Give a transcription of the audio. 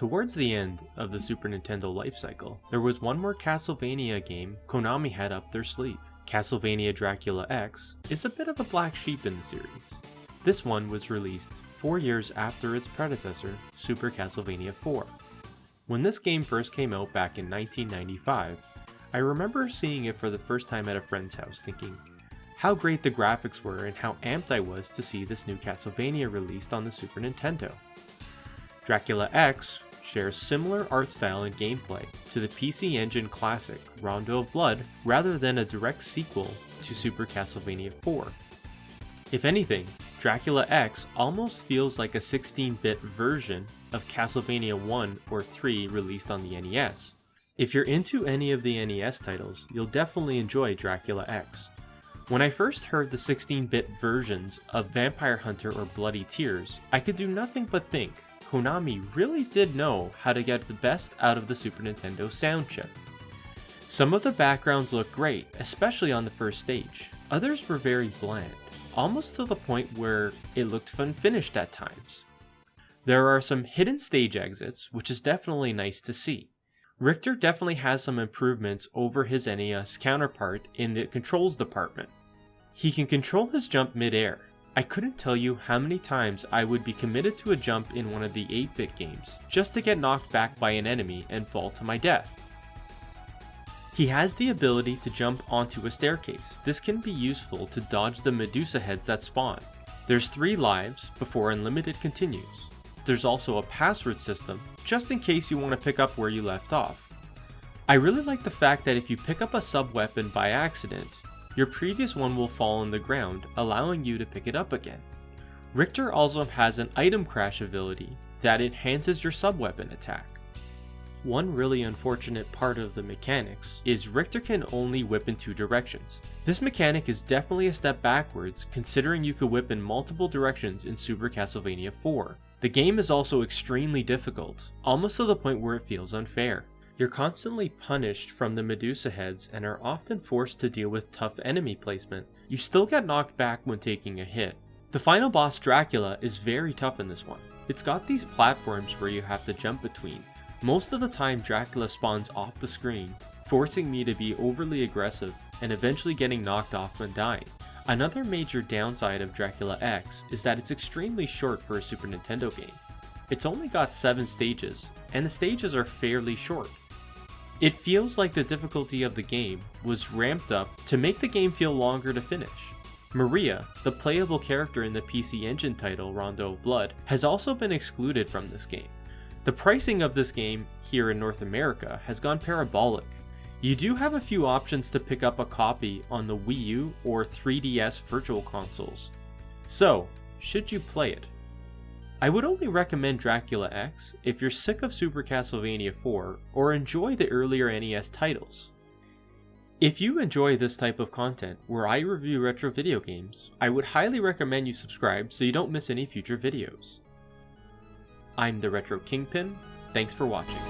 Towards the end of the Super Nintendo lifecycle, there was one more Castlevania game Konami had up their sleeve. Castlevania Dracula X is a bit of a black sheep in the series. This one was released 4 years after its predecessor, Super Castlevania 4. When this game first came out back in 1995, I remember seeing it for the first time at a friend's house thinking how great the graphics were and how amped I was to see this new Castlevania released on the Super Nintendo. Dracula X shares similar art style and gameplay to the PC Engine classic Rondo of Blood rather than a direct sequel to Super Castlevania 4. If anything, Dracula X almost feels like a 16-bit version of Castlevania 1 or 3 released on the NES. If you're into any of the NES titles, you'll definitely enjoy Dracula X. When I first heard the 16-bit versions of Vampire Hunter or Bloody Tears, I could do nothing but think Konami really did know how to get the best out of the Super Nintendo sound chip. Some of the backgrounds look great, especially on the first stage. Others were very bland, almost to the point where it looked unfinished at times. There are some hidden stage exits, which is definitely nice to see. Richter definitely has some improvements over his NES counterpart in the controls department. He can control his jump mid-air. I couldn't tell you how many times I would be committed to a jump in one of the 8-bit games, just to get knocked back by an enemy and fall to my death. He has the ability to jump onto a staircase. This can be useful to dodge the Medusa heads that spawn. There's 3 lives before Unlimited continues. There's also a password system, just in case you want to pick up where you left off. I really like the fact that if you pick up a sub-weapon by accident, your previous one will fall on the ground, allowing you to pick it up again. Richter also has an item crash ability that enhances your sub-weapon attack. One really unfortunate part of the mechanics is Richter can only whip in 2 directions. This mechanic is definitely a step backwards considering you could whip in multiple directions in Super Castlevania 4. The game is also extremely difficult, almost to the point where it feels unfair. You're constantly punished from the Medusa heads and are often forced to deal with tough enemy placement. You still get knocked back when taking a hit. The final boss Dracula is very tough in this one. It's got these platforms where you have to jump between. Most of the time Dracula spawns off the screen, forcing me to be overly aggressive and eventually getting knocked off and dying. Another major downside of Dracula X is that it's extremely short for a Super Nintendo game. It's only got 7 stages, and the stages are fairly short. It feels like the difficulty of the game was ramped up to make the game feel longer to finish. Maria, the playable character in the PC Engine title Rondo of Blood, has also been excluded from this game. The pricing of this game here in North America has gone parabolic. You do have a few options to pick up a copy on the Wii U or 3DS virtual consoles. So, should you play it? I would only recommend Dracula X if you're sick of Super Castlevania 4 or enjoy the earlier NES titles. If you enjoy this type of content where I review retro video games, I would highly recommend you subscribe so you don't miss any future videos. I'm the Retro Kingpin, thanks for watching.